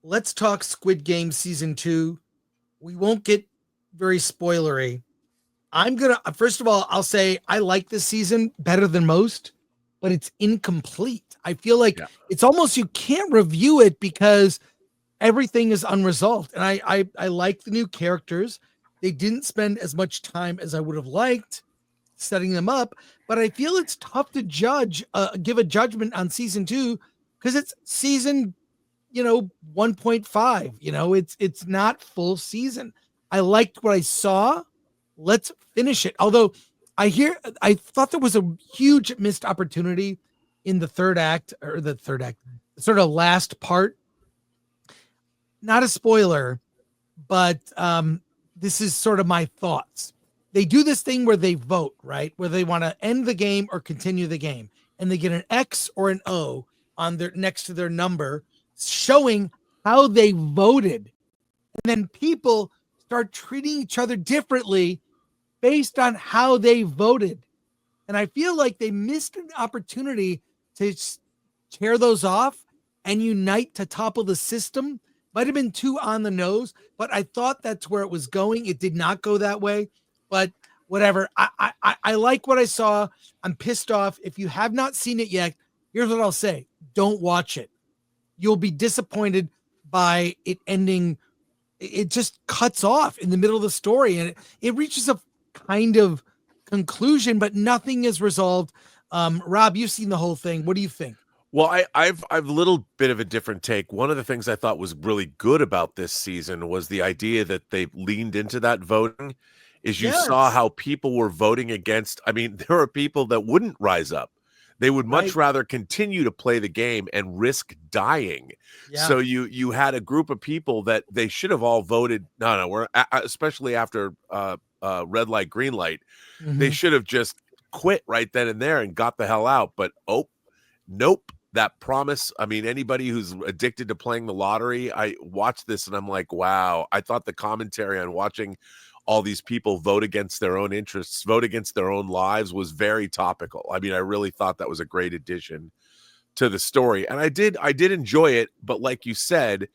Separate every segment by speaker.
Speaker 1: let's talk Squid Game season 2. We won't get very spoilery. First of all, I'll say I like this season better than most, but it's incomplete. I feel like it's almost, you can't review it because everything is unresolved. And I like the new characters. They didn't spend as much time as I would have liked setting them up, but I feel it's tough to give a judgment on season 2 because it's season 1.5. It's not full season. I liked what I saw. Let's finish it. Although I thought there was a huge missed opportunity in the third act, sort of last part. Not a spoiler, but this is sort of my thoughts. They do this thing where they vote, right? Where they want to end the game or continue the game. And they get an X or an O on their next to their number, showing how they voted. And then people start treating each other differently based on how they voted. And I feel like they missed an opportunity to tear those off and unite to topple the system. Might have been too on the nose, but I thought that's where it was going. It did not go that way, but whatever. I like what I saw. I'm pissed off. If you have not seen it yet, here's what I'll say. Don't watch it. You'll be disappointed by it ending. It just cuts off in the middle of the story, and it reaches a kind of conclusion, but nothing is resolved. Rob, you've seen the whole thing. What do you think?
Speaker 2: Well, I've a little bit of a different take. One of the things I thought was really good about this season was the idea that they leaned into that voting. Is you saw how people were voting against. I mean, there are people that wouldn't rise up. They would much rather continue to play the game and risk dying. Yeah. So you had a group of people that they should have all voted. No, we're especially after red light, green light. Mm-hmm. They should have just quit right then and there and got the hell out. But nope. That promise. I mean, anybody who's addicted to playing the lottery, I watched this and I'm like, wow. I thought the commentary on watching all these people vote against their own interests, vote against their own lives was very topical. I mean, I really thought that was a great addition to the story. And I did enjoy it. But like you said,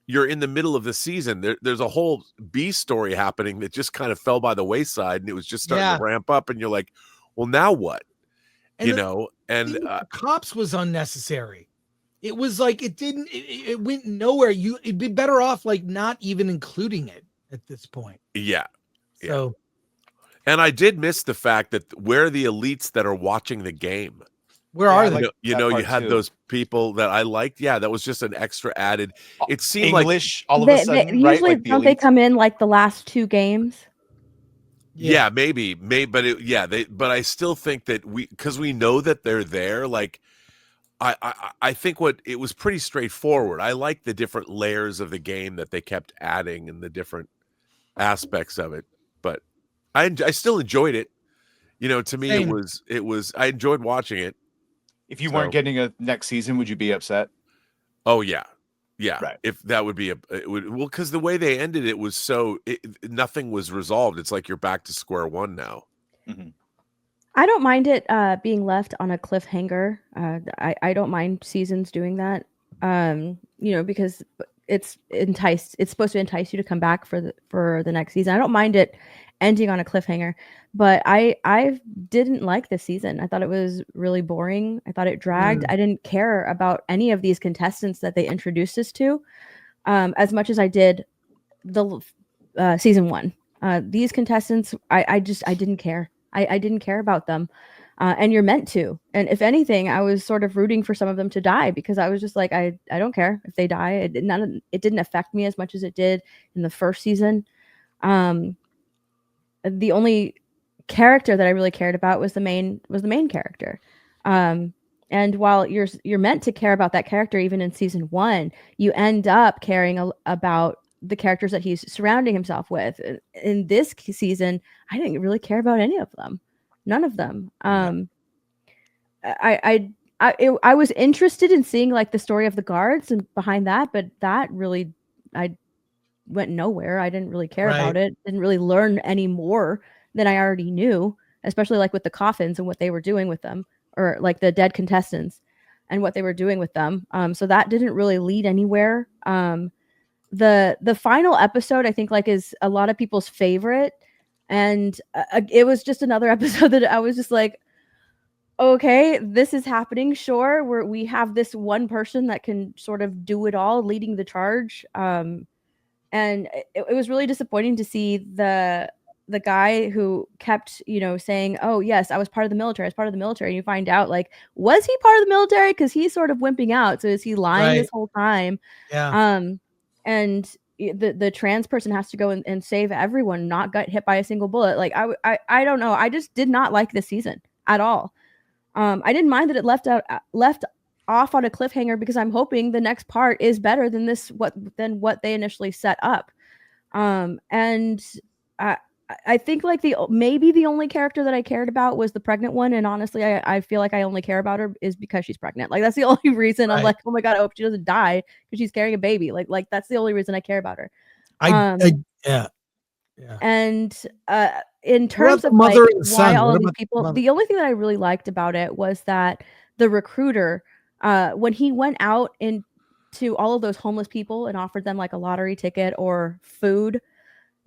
Speaker 2: you're in the middle of the season. There's a whole B story happening that just kind of fell by the wayside and it was just starting to ramp up. And you're like, well, now what? And the
Speaker 1: cops was unnecessary. It was like, it went nowhere. It'd be better off like not even including it at this point.
Speaker 2: Yeah.
Speaker 1: So,
Speaker 2: and I did miss the fact that where are the elites that are watching the game?
Speaker 1: Where are they?
Speaker 2: You had those people that I liked. Yeah, that was just an extra added. It seemed
Speaker 3: English all of a sudden, right?
Speaker 4: Usually, don't they come in like the last 2 games?
Speaker 2: Yeah, maybe, but but I still think that because we know that they're there. Like, I think it was pretty straightforward. I like the different layers of the game that they kept adding and the different aspects of it. But I still enjoyed it. To me, it was. I enjoyed watching it.
Speaker 3: If you weren't getting a next season, would you be upset?
Speaker 2: Oh yeah. Yeah,
Speaker 3: right.
Speaker 2: If that would be because the way they ended it was nothing was resolved. It's like you're back to square one now.
Speaker 3: Mm-hmm.
Speaker 4: I don't mind it being left on a cliffhanger. I don't mind seasons doing that. Because it's supposed to entice you to come back for the next season. I don't mind it ending on a cliffhanger, but I didn't like this season. I thought it was really boring. I thought it dragged. I didn't care about any of these contestants that they introduced us to as much as I did the season 1. These contestants, I didn't care. I didn't care about them. And you're meant to. And if anything, I was sort of rooting for some of them to die because I was just like, I don't care if they die. It didn't affect me as much as it did in the first season. The only character that I really cared about was the main character. And while you're meant to care about that character, even in season 1, you end up caring about the characters that he's surrounding himself with. In this season, I didn't really care about any of them. None of them. I was interested in seeing like the story of the guards and behind that, but that really, I went nowhere. I didn't really care about it. Didn't really learn any more than I already knew, especially like with the coffins and what they were doing with them, or like the dead contestants. and what they were doing with them. So that didn't really lead anywhere. The final episode, I think, like, is a lot of people's favorite, and it was just another episode that I was just like, okay, this is happening. Sure, we have this one person that can sort of do it all, leading the charge. And it was really disappointing to see the guy who kept, saying, "Oh yes, I was part of the military. I was part of the military." And you find out, like, was he part of the military? Because he's sort of wimping out. So is he lying this whole time?
Speaker 1: Yeah.
Speaker 4: And the trans person has to go and save everyone, not get hit by a single bullet. Like, I don't know. I just did not like this season at all. I didn't mind that it left off on a cliffhanger, because I'm hoping the next part is better than what they initially set up. And I think, like, maybe the only character that I cared about was the pregnant one, and honestly, I feel like I only care about her is because she's pregnant. Like, that's the only reason. I'm like, oh my god, I hope she doesn't die because she's carrying a baby. Like that's the only reason I care about her.
Speaker 1: Yeah.
Speaker 4: And in terms of, like, why all of these people, the only thing that I really liked about it was that the recruiter, when he went out into all of those homeless people and offered them, like, a lottery ticket or food,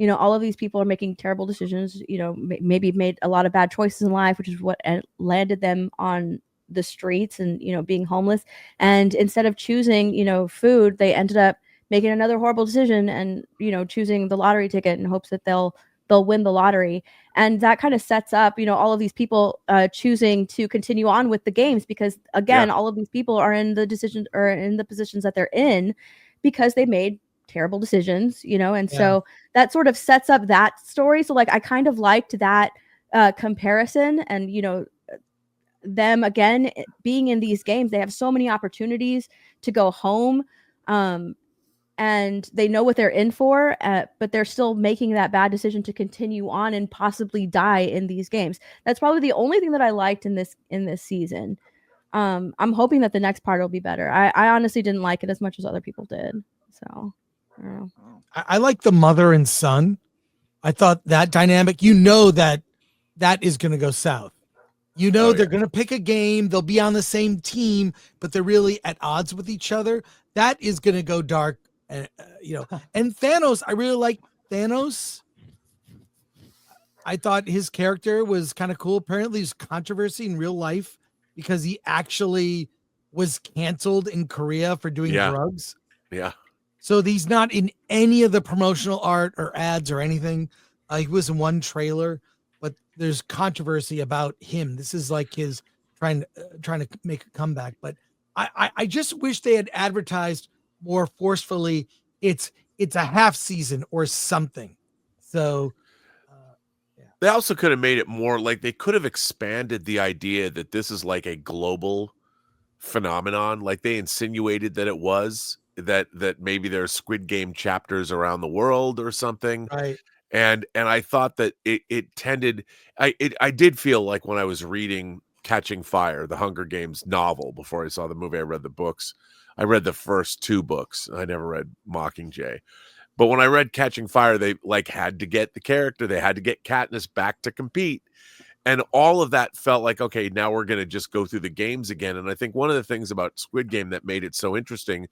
Speaker 4: all of these people are making terrible decisions, maybe made a lot of bad choices in life, which is what landed them on the streets and, being homeless. And instead of choosing, food, they ended up making another horrible decision and, choosing the lottery ticket in hopes that they'll win the lottery. And that kind of sets up, all of these people choosing to continue on with the games, because again, all of these people are in the decision or in the positions that they're in because they made terrible decisions, and so that sort of sets up that story. So, like, I kind of liked that comparison, and them again being in these games, they have so many opportunities to go home, and they know what they're in for, but they're still making that bad decision to continue on and possibly die in these games. That's probably the only thing that I liked in this season. I'm hoping that the next part will be better. I honestly didn't like it as much as other people did, so I don't know.
Speaker 1: I like the mother and son. I thought that dynamic, that is going to go south. They're going to pick a game. They'll be on the same team, but they're really at odds with each other. That is going to go dark. And, and Thanos, I really like Thanos. I thought his character was kind of cool. Apparently there's controversy in real life because he actually was canceled in Korea for doing drugs.
Speaker 2: Yeah.
Speaker 1: So he's not in any of the promotional art or ads or anything. He was in one trailer, but there's controversy about him. This is like his trying to make a comeback. But I just wish they had advertised more forcefully. It's a half season or something. So
Speaker 2: they also could have made it more like they could have expanded the idea that this is like a global phenomenon. Like they insinuated that it was. That maybe there's Squid Game chapters around the world or something.
Speaker 1: Right.
Speaker 2: And I thought that it tended, I did feel like when I was reading Catching Fire, the Hunger Games novel, before I saw the movie, I read the books. I read the first 2 books. I never read Mockingjay. But when I read Catching Fire, they like had to get the character. They had to get Katniss back to compete. And all of that felt like, okay, now we're going to just go through the games again. And I think one of the things about Squid Game that made it so interesting,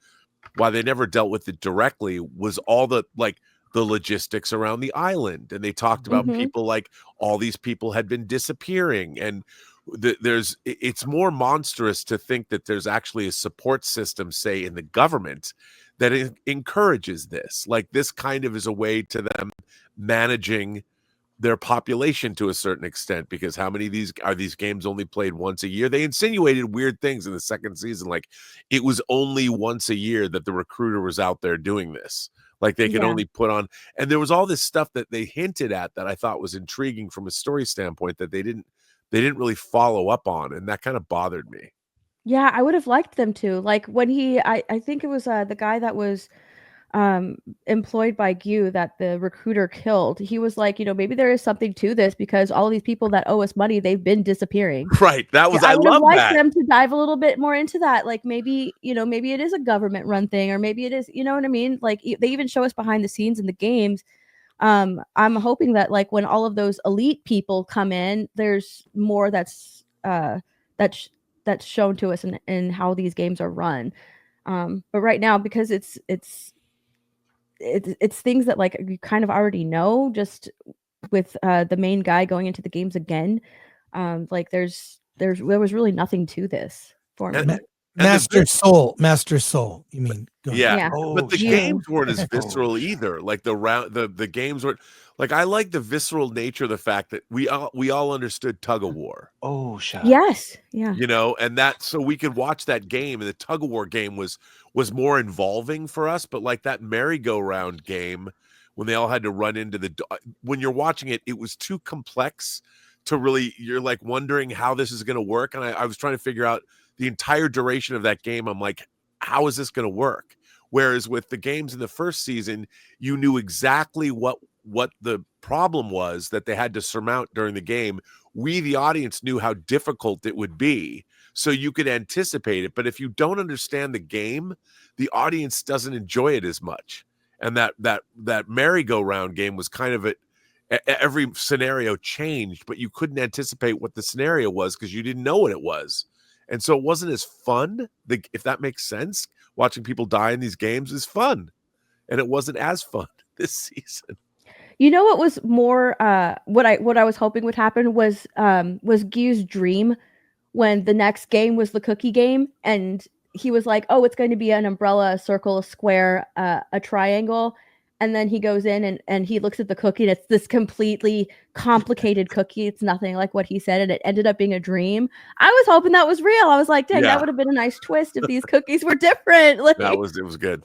Speaker 2: why they never dealt with it directly, was all the logistics around the island. And they talked about people, like all these people had been disappearing. And it's more monstrous to think that there's actually a support system, say in the government, that encourages this. Like this kind of is a way to them managing their population to a certain extent, because how many of these games only played once a year? They insinuated weird things in the second season, like it was only once a year that the recruiter was out there doing this. Like they could only put on, and there was all this stuff that they hinted at that I thought was intriguing from a story standpoint that they didn't really follow up on, and that kind of bothered me.
Speaker 4: Yeah, I would have liked them to. Like when I think it was the guy that was employed by Gu that the recruiter killed. He was like, maybe there is something to this, because all of these people that owe us money, they've been disappearing.
Speaker 2: Right. That was,
Speaker 4: I would have liked
Speaker 2: that.
Speaker 4: them to dive a little bit more into that. Like maybe, maybe it is a government run thing, or maybe it is, you know what I mean? Like they even show us behind the scenes in the games. I'm hoping that like when all of those elite people come in, there's more that's that's shown to us in how these games are run. But right now, because it's things that like you kind of already know, just with the main guy going into the games again, like there was really nothing to this for me.
Speaker 1: Master Soul. You mean?
Speaker 2: Yeah.
Speaker 3: Oh,
Speaker 2: but the
Speaker 3: shit.
Speaker 2: games weren't as visceral
Speaker 3: Oh, shit.
Speaker 2: either. Like the games weren't like, I like the visceral nature of the fact that we all understood tug of war.
Speaker 3: Oh, shut up.
Speaker 4: Yes. Yeah.
Speaker 2: You know, and that so we could watch that game, and the tug of war game was more involving for us. But like that merry-go-round game, when they all had to run into when you're watching it, it was too complex to really, you're like wondering how this is going to work. And I was trying to figure out the entire duration of that game. I'm like, how is this going to work? Whereas with the games in the first season, you knew exactly what the problem was that they had to surmount during the game. We, the audience, knew how difficult it would be, so you could anticipate it. But if you don't understand the game, the audience doesn't enjoy it as much. And that merry-go-round game was kind of every scenario changed, but you couldn't anticipate what the scenario was because you didn't know what it was. And so it wasn't as fun, if that makes sense. Watching people die in these games is fun, and it wasn't as fun this season.
Speaker 4: You know what was more what I was hoping would happen was Guy's dream when the next game was the cookie game, and he was like, oh, it's going to be an umbrella, a circle, a square, a triangle. And then he goes in and he looks at the cookie, and it's this completely complicated cookie. It's nothing like what he said, and it ended up being a dream. I was hoping that was real. I was like, dang, that would have been a nice twist if these cookies were different. Like,
Speaker 2: it was good.